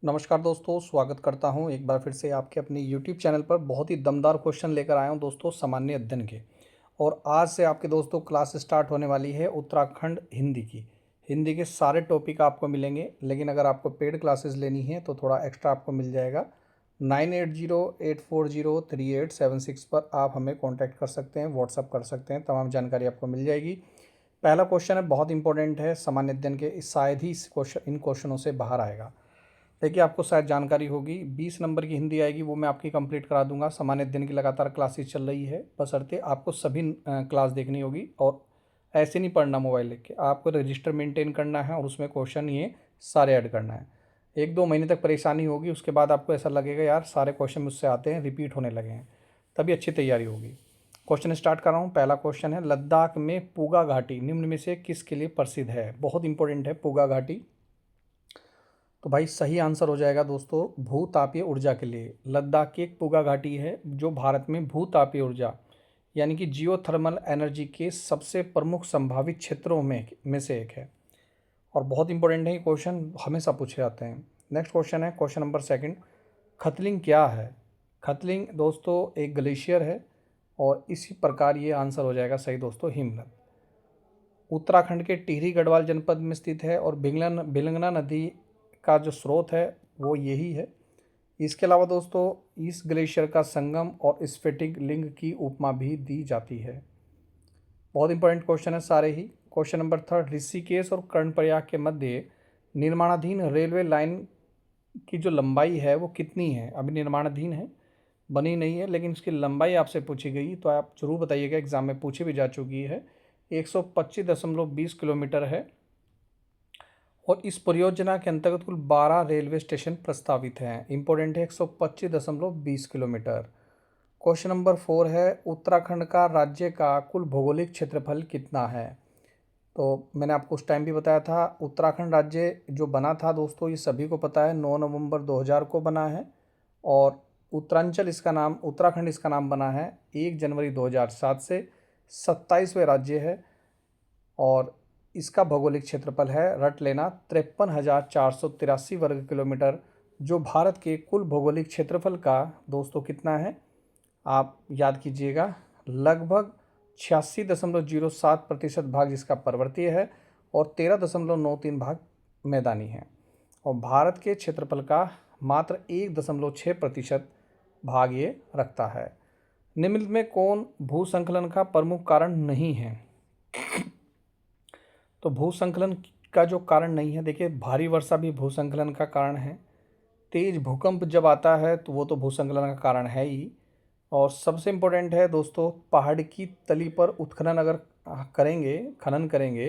नमस्कार दोस्तों, स्वागत करता हूं एक बार फिर से आपके अपने YouTube चैनल पर। बहुत ही दमदार क्वेश्चन लेकर आया हूं दोस्तों, सामान्य अध्ययन के। और आज से आपके दोस्तों क्लास स्टार्ट होने वाली है उत्तराखंड हिंदी की। हिंदी के सारे टॉपिक आपको मिलेंगे, लेकिन अगर आपको पेड क्लासेस लेनी है तो थोड़ा एक्स्ट्रा आपको मिल जाएगा। 9808403876 पर आप हमें कॉन्टैक्ट कर सकते हैं, व्हाट्सअप कर सकते हैं, तमाम जानकारी आपको मिल जाएगी। पहला क्वेश्चन है, बहुत इंपॉर्टेंट है, सामान्य अध्ययन के, शायद ही इन क्वेश्चनों से बाहर आएगा। देखिए, आपको शायद जानकारी होगी, 20 नंबर की हिंदी आएगी, वो मैं आपकी कंप्लीट करा दूंगा। सामान्य अध्ययन की लगातार क्लासेस चल रही है, बशर्ते आपको सभी क्लास देखनी होगी। और ऐसे नहीं पढ़ना मोबाइल लेके, आपको रजिस्टर मेंटेन करना है और उसमें क्वेश्चन ये सारे ऐड करना है। 1-2 महीने तक परेशानी होगी, उसके बाद आपको ऐसा लगेगा यार सारे क्वेश्चन मुझसे आते हैं, रिपीट होने लगे हैं, तभी अच्छी तैयारी होगी। क्वेश्चन स्टार्ट कर रहा हूँ। पहला क्वेश्चन है, लद्दाख में पूगा घाटी निम्न में से किसके लिए प्रसिद्ध है? बहुत इंपॉर्टेंट है पूगा घाटी। तो भाई सही आंसर हो जाएगा दोस्तों भूतापीय ऊर्जा के लिए। लद्दाख की एक पूगा घाटी है जो भारत में भूतापीय ऊर्जा यानी कि जियोथर्मल एनर्जी के सबसे प्रमुख संभावित क्षेत्रों में से एक है। और बहुत इंपॉर्टेंट है, ये क्वेश्चन हमेशा पूछे जाते हैं। नेक्स्ट क्वेश्चन है, क्वेश्चन नंबर सेकंड, खतलिंग क्या है? खतलिंग दोस्तों एक ग्लेशियर है और इसी प्रकार ये आंसर हो जाएगा सही दोस्तों, हिमनद। उत्तराखंड के टिहरी गढ़वाल जनपद में स्थित है और भिलंगना नदी का जो स्रोत है वो यही है। इसके अलावा दोस्तों इस ग्लेशियर का संगम और स्फटिक लिंग की उपमा भी दी जाती है। बहुत इंपॉर्टेंट क्वेश्चन है सारे ही। क्वेश्चन नंबर थर्ड, ऋषिकेश और कर्णप्रयाग के मध्य निर्माणाधीन रेलवे लाइन की जो लंबाई है वो कितनी है? अभी निर्माणाधीन है, बनी नहीं है, लेकिन इसकी लंबाई आपसे पूछी गई तो आप जरूर बताइएगा, एग्जाम में पूछी भी जा चुकी है। 125.20 किलोमीटर है और इस परियोजना के अंतर्गत कुल 12 रेलवे स्टेशन प्रस्तावित हैं। इंपॉर्टेंट है, 125.20 किलोमीटर। क्वेश्चन नंबर 4 है, उत्तराखंड का राज्य का कुल भौगोलिक क्षेत्रफल कितना है? तो मैंने आपको उस टाइम भी बताया था, उत्तराखंड राज्य जो बना था दोस्तों, ये सभी को पता है, 9 नवंबर 2000 को बना है। और उत्तरांचल इसका नाम, उत्तराखंड इसका नाम बना है 1 जनवरी 2007 से। 27वें राज्य है और इसका भौगोलिक क्षेत्रफल है, रट लेना, 53,483 वर्ग किलोमीटर, जो भारत के कुल भौगोलिक क्षेत्रफल का दोस्तों कितना है? आप याद कीजिएगा, लगभग 86.07% भाग जिसका पर्वतीय है और 13.93 भाग मैदानी है। और भारत के क्षेत्रफल का मात्र 1.6% भाग ये रखता है। निम्नलिखित में कौन भूसंकलन का प्रमुख कारण नहीं है? तो भूसंकलन का जो कारण नहीं है, देखिए भारी वर्षा भी भूसंकलन का कारण है, तेज भूकंप जब आता है तो वो तो भूसंकलन का कारण है ही। और सबसे इम्पोर्टेंट है दोस्तों, पहाड़ की तली पर उत्खनन अगर खनन करेंगे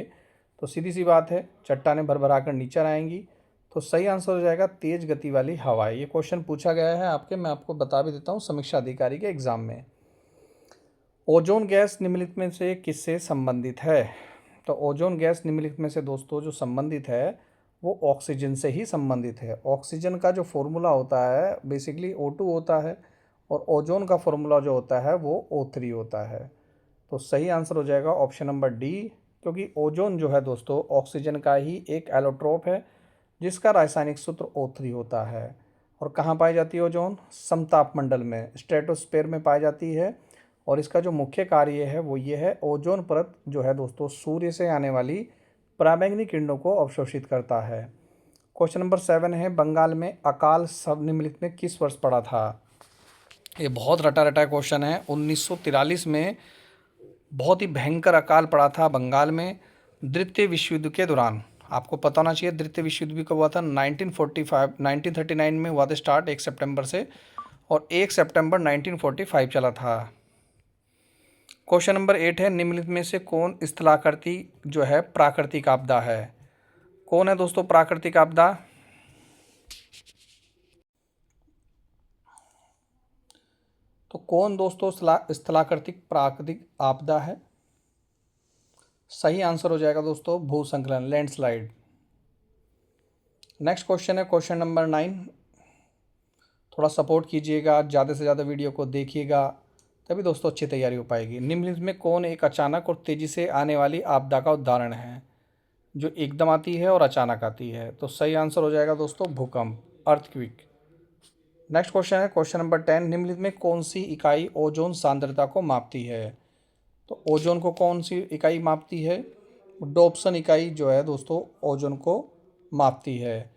तो सीधी सी बात है, चट्टानें भर कर नीचे आएंगी। तो सही आंसर हो जाएगा तेज गति वाली हवाएं। ये क्वेश्चन पूछा गया है आपके, मैं आपको बता भी देता हूँ, समीक्षा अधिकारी के एग्जाम में। ओजोन गैस निम्नलिखित में से किससे संबंधित है? तो ओजोन गैस निम्नलिखित में से दोस्तों जो संबंधित है वो ऑक्सीजन से ही संबंधित है। ऑक्सीजन का जो फॉर्मूला होता है बेसिकली O2 होता है और ओजोन का फॉर्मूला जो होता है वो O3 होता है। तो सही आंसर हो जाएगा ऑप्शन नंबर डी, क्योंकि ओजोन जो है दोस्तों ऑक्सीजन का ही एक एलोट्रोप है जिसका रासायनिक सूत्र O3 होता है। और कहाँ पाई जाती है ओजोन? समतापमंडल में, स्ट्रेटोस्फेयर में पाई जाती है। और इसका जो मुख्य कार्य है वो ये है, ओजोन परत जो है दोस्तों सूर्य से आने वाली पराबैंगनी किरणों को अवशोषित करता है। क्वेश्चन नंबर 7 है, बंगाल में अकाल सब निम्नलिखित में किस वर्ष पड़ा था? ये बहुत रटा रटा क्वेश्चन है। 1943 में बहुत ही भयंकर अकाल पड़ा था बंगाल में द्वितीय विश्व युद्ध के दौरान। आपको पता होना चाहिए द्वितीय विश्व युद्ध भी कब हुआ था? 1939 में हुआ था स्टार्ट 1 सितंबर से, और 1 सितंबर 1945 चला था। क्वेश्चन नंबर 8 है, निम्नलिखित में से कौन स्थलाकृति जो है प्राकृतिक आपदा है? कौन है दोस्तों प्राकृतिक आपदा? तो कौन दोस्तों स्थलाकृतिक प्राकृतिक आपदा है? सही आंसर हो जाएगा दोस्तों भूस्खलन, लैंडस्लाइड। नेक्स्ट क्वेश्चन है क्वेश्चन नंबर 9। थोड़ा सपोर्ट कीजिएगा, ज़्यादा से ज़्यादा वीडियो को देखिएगा, तभी दोस्तों अच्छी तैयारी हो पाएगी। निम्नलिखित में कौन एक अचानक और तेज़ी से आने वाली आपदा का उदाहरण है, जो एकदम आती है और अचानक आती है? तो सही आंसर हो जाएगा दोस्तों भूकंप। अर्थक्वेक। नेक्स्ट क्वेश्चन है क्वेश्चन नंबर 10, निम्नलिखित में कौन सी इकाई ओजोन सांद्रता को मापती है? तो ओजोन को कौन सी इकाई मापती है? डॉप्सन इकाई जो है दोस्तों ओजोन को मापती है।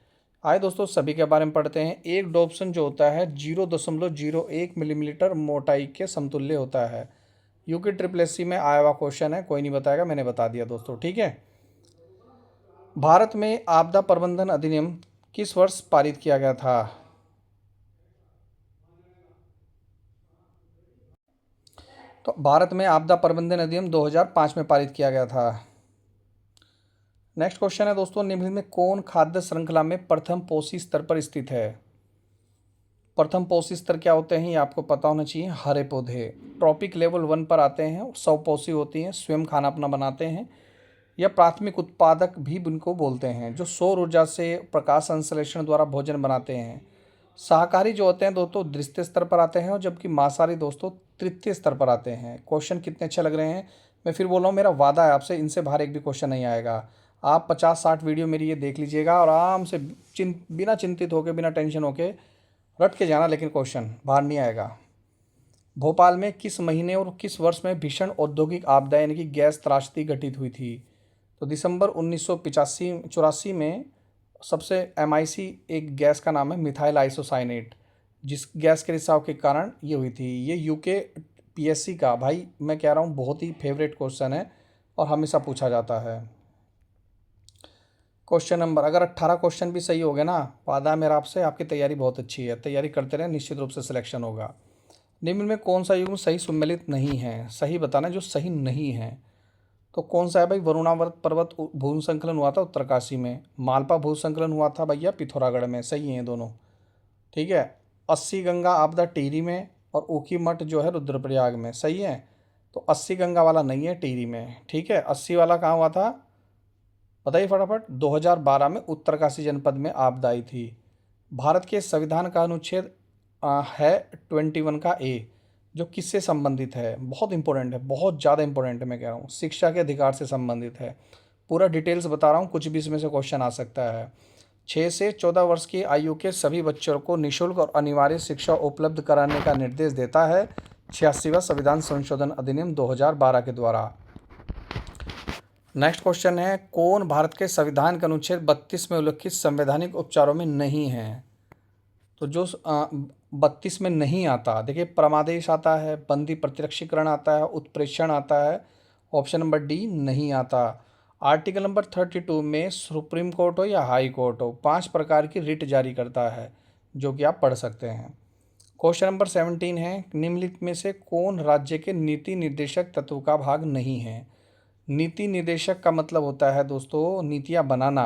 आइए दोस्तों सभी के बारे में पढ़ते हैं। एक डॉप्सन जो होता है 0.01 मिलीमीटर मोटाई के समतुल्य होता है। यूके ट्रिपल एससी में आया हुआ क्वेश्चन है, कोई नहीं बताएगा, मैंने बता दिया दोस्तों, ठीक है। भारत में आपदा प्रबंधन अधिनियम किस वर्ष पारित किया गया था? तो भारत में आपदा प्रबंधन अधिनियम 2005 में पारित किया गया था। नेक्स्ट क्वेश्चन है दोस्तों, निम्नलिखित में कौन खाद्य श्रृंखला में प्रथम पोषी स्तर पर स्थित है? प्रथम पोषी स्तर क्या होते हैं ये आपको पता होना चाहिए। हरे पौधे ट्रॉपिक लेवल 1 पर आते हैं, स्वपोषी होती हैं, स्वयं खाना अपना बनाते हैं। यह प्राथमिक उत्पादक भी उनको बोलते हैं, जो सौर ऊर्जा से प्रकाश संश्लेषण द्वारा भोजन बनाते हैं। शाकाहारी जो होते हैं दोस्तों द्वितीय स्तर पर आते हैं, और जबकि मांसाहारी दोस्तों तृतीय स्तर पर आते हैं। क्वेश्चन कितने अच्छे लग रहे हैं। मैं फिर बोल रहा हूँ, मेरा वादा है आपसे, इनसे बाहर एक भी क्वेश्चन नहीं आएगा। आप 50-60 वीडियो मेरी ये देख लीजिएगा और आराम से बिना चिंतित होकर, बिना टेंशन होकर रट के जाना, लेकिन क्वेश्चन बाहर नहीं आएगा। भोपाल में किस महीने और किस वर्ष में भीषण औद्योगिक आपदा यानी कि गैस त्रासदी घटित हुई थी? तो दिसंबर 1984 में सबसे MIC एक गैस का नाम है मिथाइल आइसोसाइनेट, जिस गैस के रिसाव के कारण ये हुई थी। ये यूके PSC का, भाई मैं कह रहा हूँ, बहुत ही फेवरेट क्वेश्चन है और हमेशा पूछा जाता है। क्वेश्चन नंबर, अगर 18 क्वेश्चन भी सही हो गए ना, वादा है मेरा आपसे, आपकी तैयारी बहुत अच्छी है, तैयारी करते रहे, निश्चित रूप से सिलेक्शन होगा। निम्न में कौन सा युग्म सही सम्मिलित नहीं है? सही बताना जो सही नहीं है। तो कौन सा है भाई? वरुणावर्त पर्वत भूसंकलन हुआ था उत्तरकाशी में, मालपा भूसंकलन हुआ था भैया पिथौरागढ़ में, सही है दोनों, ठीक है। 80 गंगा आपदा टिहरी में, और ऊखी मठ जो है रुद्रप्रयाग में, सही है। तो 80 गंगा वाला नहीं है टिहरी में, ठीक है। 80 वाला कहाँ हुआ था बताइए फटाफट? 2012 में उत्तरकाशी जनपद में आपदा आई थी। भारत के संविधान का अनुच्छेद है 21 का ए, जो किससे संबंधित है? बहुत इंपॉर्टेंट है, बहुत ज़्यादा इंपॉर्टेंट है, मैं कह रहा हूँ, शिक्षा के अधिकार से संबंधित है। पूरा डिटेल्स बता रहा हूँ, कुछ भी इसमें से क्वेश्चन आ सकता है। 6 से 14 वर्ष की आयु के सभी बच्चों को निःशुल्क और अनिवार्य शिक्षा उपलब्ध कराने का निर्देश देता है 86वां संविधान संशोधन अधिनियम 2012 के द्वारा। नेक्स्ट क्वेश्चन है, कौन भारत के संविधान के अनुच्छेद 32 में उल्लिखित संवैधानिक उपचारों में नहीं है? तो जो 32 में नहीं आता, देखिए, परमादेश आता है, बंदी प्रतिरक्षीकरण आता है, उत्प्रेषण आता है, ऑप्शन नंबर डी नहीं आता। आर्टिकल नंबर 32 में सुप्रीम कोर्ट हो या हाई कोर्ट हो, 5 प्रकार की रिट जारी करता है, जो कि आप पढ़ सकते हैं। क्वेश्चन नंबर 17 है, निम्नलिखित में से कौन राज्य के नीति निर्देशक तत्व का भाग नहीं है? नीति निर्देशक का मतलब होता है दोस्तों नीतियाँ बनाना।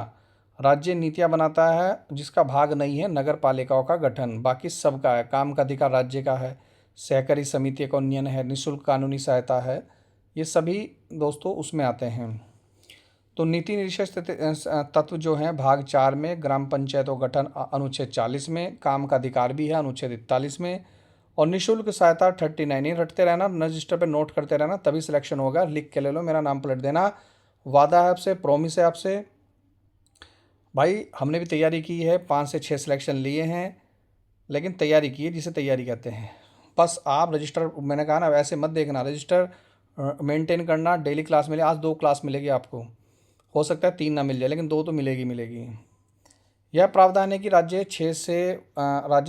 राज्य नीतियाँ बनाता है, जिसका भाग नहीं है नगर पालिकाओं का गठन, बाकी सबका है। काम का अधिकार राज्य का है, सहकारी समिति का उन्नयन है, निःशुल्क कानूनी सहायता है, ये सभी दोस्तों उसमें आते हैं। तो नीति निर्देशक तत्व जो हैं भाग 4 में, ग्राम पंचायतों गठन अनुच्छेद 40 में, काम का अधिकार भी है अनुच्छेद 41 में, और निःशुल्क सहायता 39। ये रटते रहना, रजिस्टर पे नोट करते रहना, तभी सिलेक्शन होगा। लिख के ले लो, मेरा नाम पलट देना, वादा है आपसे, प्रॉमिस है आपसे। भाई हमने भी तैयारी की है, 5 से 6 सिलेक्शन लिए हैं, लेकिन तैयारी की है जिसे तैयारी कहते हैं। बस आप रजिस्टर, मैंने कहा ना, वैसे मत देखना, रजिस्टर मेंटेन करना, डेली क्लास मिले। आज 2 क्लास मिलेगी आपको, हो सकता है 3 ना मिल जाए, लेकिन 2 तो मिलेगी। यह प्रावधान है कि राज्य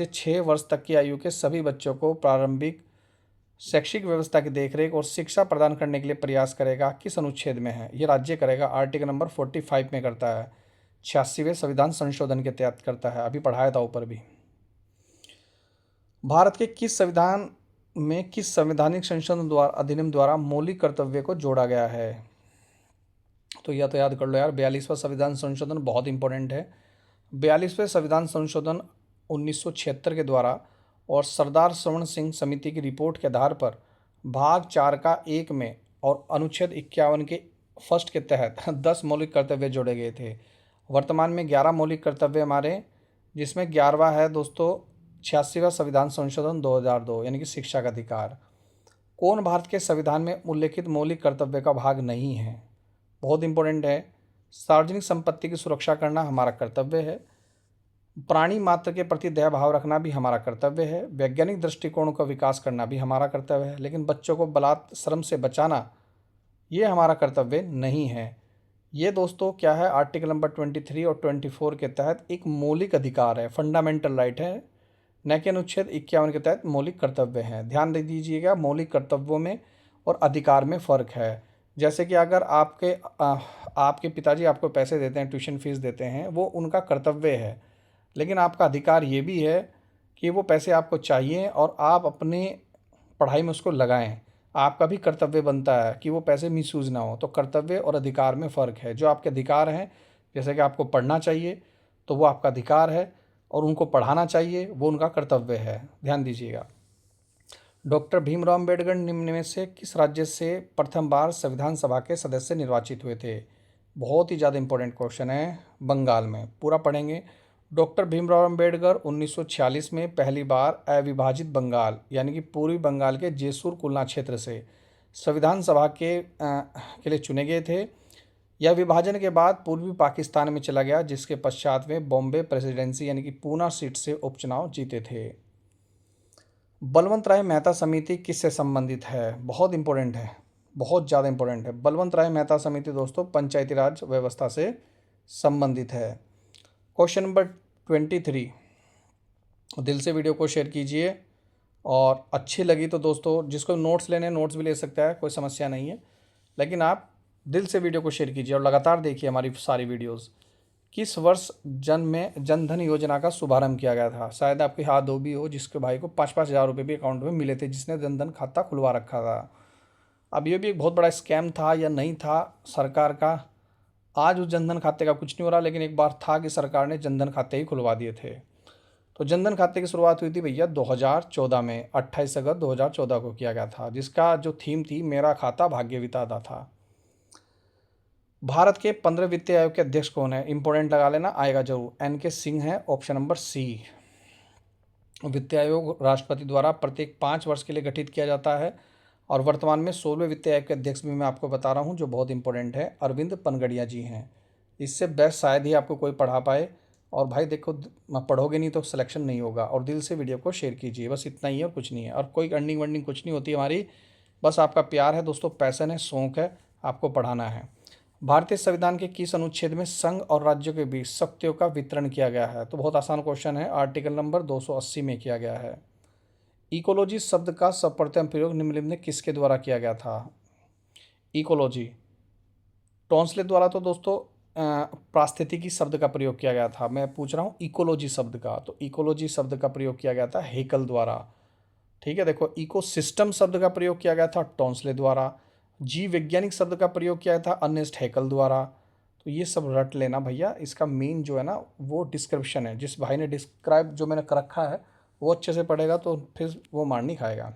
6 वर्ष तक की आयु के सभी बच्चों को प्रारंभिक शैक्षिक व्यवस्था की देखरेख और शिक्षा प्रदान करने के लिए प्रयास करेगा। किस अनुच्छेद में है? ये राज्य करेगा, आर्टिकल नंबर 45 में करता है, 86वें संविधान संशोधन के तहत करता है, अभी पढ़ाया था ऊपर भी। भारत के किस संविधान में किस संवैधानिक संशोधन द्वारा अधिनियम द्वारा मौलिक कर्तव्य को जोड़ा गया है? तो यह तो याद कर लो यार, 42वां संविधान संशोधन बहुत इंपॉर्टेंट है। 42वें संविधान संशोधन 1976 के द्वारा और सरदार श्रवण सिंह समिति की रिपोर्ट के आधार पर भाग 4 का 1 में और अनुच्छेद 51 के फर्स्ट के तहत 10 मौलिक कर्तव्य जोड़े गए थे। वर्तमान में 11 मौलिक कर्तव्य हमारे, जिसमें 11वां है दोस्तों 86वां संविधान संशोधन 2002, यानी कि शिक्षा का अधिकार। कौन भारत के संविधान में उल्लेखित मौलिक कर्तव्य का भाग नहीं है? बहुत इंपॉर्टेंट है। सार्वजनिक संपत्ति की सुरक्षा करना हमारा कर्तव्य है। प्राणी मात्र के प्रति दया भाव रखना भी हमारा कर्तव्य है। वैज्ञानिक दृष्टिकोण का विकास करना भी हमारा कर्तव्य है। लेकिन बच्चों को बलात्श्रम से बचाना ये हमारा कर्तव्य नहीं है। ये दोस्तों क्या है, आर्टिकल नंबर 23 और 24 के तहत एक मौलिक अधिकार है, फंडामेंटल राइट है, न कि अनुच्छेद 51 के तहत मौलिक कर्तव्य हैं। ध्यान दे दीजिएगा, मौलिक कर्तव्यों में और अधिकार में फ़र्क है। जैसे कि अगर आपके पिताजी आपको पैसे देते हैं, ट्यूशन फीस देते हैं, वो उनका कर्तव्य है। लेकिन आपका अधिकार ये भी है कि वो पैसे आपको चाहिए और आप अपने पढ़ाई में उसको लगाएं। आपका भी कर्तव्य बनता है कि वो पैसे मिसयूज़ ना हो। तो कर्तव्य और अधिकार में फ़र्क है। जो आपके अधिकार हैं, जैसे कि आपको पढ़ना चाहिए, तो वो आपका अधिकार है, और उनको पढ़ाना चाहिए, वो उनका कर्तव्य है। ध्यान दीजिएगा। डॉक्टर भीमराव अम्बेडकर निम्न में से किस राज्य से प्रथम बार संविधान सभा के सदस्य निर्वाचित हुए थे? बहुत ही ज़्यादा इंपॉर्टेंट क्वेश्चन है। बंगाल में। पूरा पढ़ेंगे। डॉक्टर भीमराव अम्बेडकर 1946 में पहली बार अविभाजित बंगाल यानी कि पूर्वी बंगाल के जेसूर कुलना क्षेत्र से संविधान सभा के लिए चुने गए थे। यह विभाजन के बाद पूर्वी पाकिस्तान में चला गया, जिसके पश्चात में बॉम्बे प्रेसिडेंसी यानी कि पूना सीट से उपचुनाव जीते थे। बलवंत राय मेहता समिति किससे संबंधित है? बहुत इंपॉर्टेंट है, बहुत ज़्यादा इंपॉर्टेंट है। बलवंत राय मेहता समिति दोस्तों पंचायती राज व्यवस्था से संबंधित है। क्वेश्चन नंबर 23, दिल से वीडियो को शेयर कीजिए, और अच्छी लगी तो दोस्तों जिसको नोट्स लेने नोट्स भी ले सकता है, कोई समस्या नहीं है। लेकिन आप दिल से वीडियो को शेयर कीजिए और लगातार देखिए हमारी सारी वीडियोस। किस वर्ष जनधन योजना का शुभारंभ किया गया था? शायद आपके हाथ दो भी हो जिसके भाई को 5-5 हज़ार रुपये भी अकाउंट में मिले थे, जिसने जनधन खाता खुलवा रखा था। अब ये भी एक बहुत बड़ा स्कैम था या नहीं था सरकार का, आज उस जनधन खाते का कुछ नहीं हो रहा, लेकिन एक बार था कि सरकार ने जनधन खाते ही खुलवा दिए थे। तो जनधन खाते की शुरुआत हुई थी भैया 2014 में, 28 अगस्त 2014 को किया गया था, जिसका जो थीम थी मेरा खाता भाग्य विधाता था। भारत के 15 वित्त आयोग के अध्यक्ष कौन है? इंपॉर्टेंट लगा लेना, आएगा जरूर। एन के सिंह है, ऑप्शन नंबर सी। वित्त आयोग राष्ट्रपति द्वारा प्रत्येक 5 वर्ष के लिए गठित किया जाता है, और वर्तमान में 16वें वित्त आयोग के अध्यक्ष भी मैं आपको बता रहा हूँ, जो बहुत इंपॉर्टेंट है, अरविंद पनगड़िया जी हैं। इससे बेस्ट शायद ही आपको कोई पढ़ा पाए। और भाई देखो, पढ़ोगे नहीं तो सिलेक्शन नहीं होगा। और दिल से वीडियो को शेयर कीजिए, बस इतना ही है और कुछ नहीं है। और कोई अर्निंग वर्निंग कुछ नहीं होती हमारी, बस आपका प्यार है दोस्तों, पैशन है, शौक है, आपको पढ़ाना है। भारतीय संविधान के किस अनुच्छेद में संघ और राज्यों के बीच शक्तियों का वितरण किया गया है? तो बहुत आसान क्वेश्चन है, आर्टिकल नंबर 280 में किया गया है। इकोलॉजी शब्द का सर्वप्रथम प्रयोग निम्नलिखित में किसके द्वारा किया गया था? इकोलॉजी टॉन्सले द्वारा तो दोस्तों पारिस्थितिकी शब्द का प्रयोग किया गया था। मैं पूछ रहा हूँ इकोलॉजी शब्द का, तो इकोलॉजी शब्द का प्रयोग किया गया था हेकल द्वारा। ठीक है, देखो इकोसिस्टम शब्द का प्रयोग किया गया था टॉन्सले द्वारा। जीव वैज्ञानिक शब्द का प्रयोग किया था अर्नेस्ट हैकल द्वारा। तो ये सब रट लेना भैया, इसका मेन जो है ना वो डिस्क्रिप्शन है। जिस भाई ने डिस्क्राइब जो मैंने कर रखा है वो अच्छे से पढ़ेगा तो फिर वो मार नहीं खाएगा।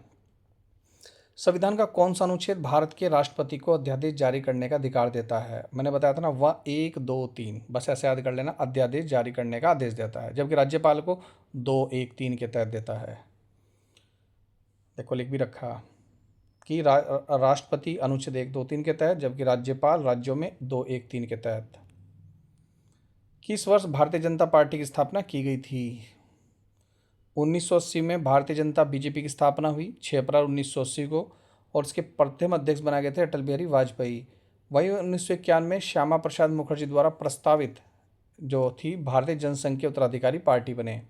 संविधान का कौन सा अनुच्छेद भारत के राष्ट्रपति को अध्यादेश जारी करने का अधिकार देता है? मैंने बताया था ना, वह 1, 2, 3, बस ऐसे याद कर लेना, अध्यादेश जारी करने का आदेश देता है, जबकि राज्यपाल को 2, 1, 3 के तहत देता है। देखो लिख भी रखा कि राष्ट्रपति अनुच्छेद 1, 2, 3 के तहत, जबकि राज्यपाल राज्यों में 2, 1, 3 के तहत। किस वर्ष भारतीय जनता पार्टी की स्थापना की गई थी? 1980 में भारतीय जनता बीजेपी की स्थापना हुई 6 अप्रैल 1980 को, और इसके प्रथम अध्यक्ष बनाए गए थे अटल बिहारी वाजपेयी। वहीं 1991 में श्यामा प्रसाद मुखर्जी द्वारा प्रस्तावित जो थी भारतीय जनसंघ के उत्तराधिकारी पार्टी बने।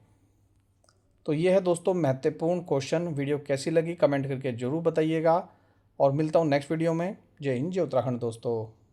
तो ये है दोस्तों महत्वपूर्ण क्वेश्चन। वीडियो कैसी लगी कमेंट करके ज़रूर बताइएगा, और मिलता हूँ नेक्स्ट वीडियो में। जय हिंद, जय उत्तराखंड दोस्तों।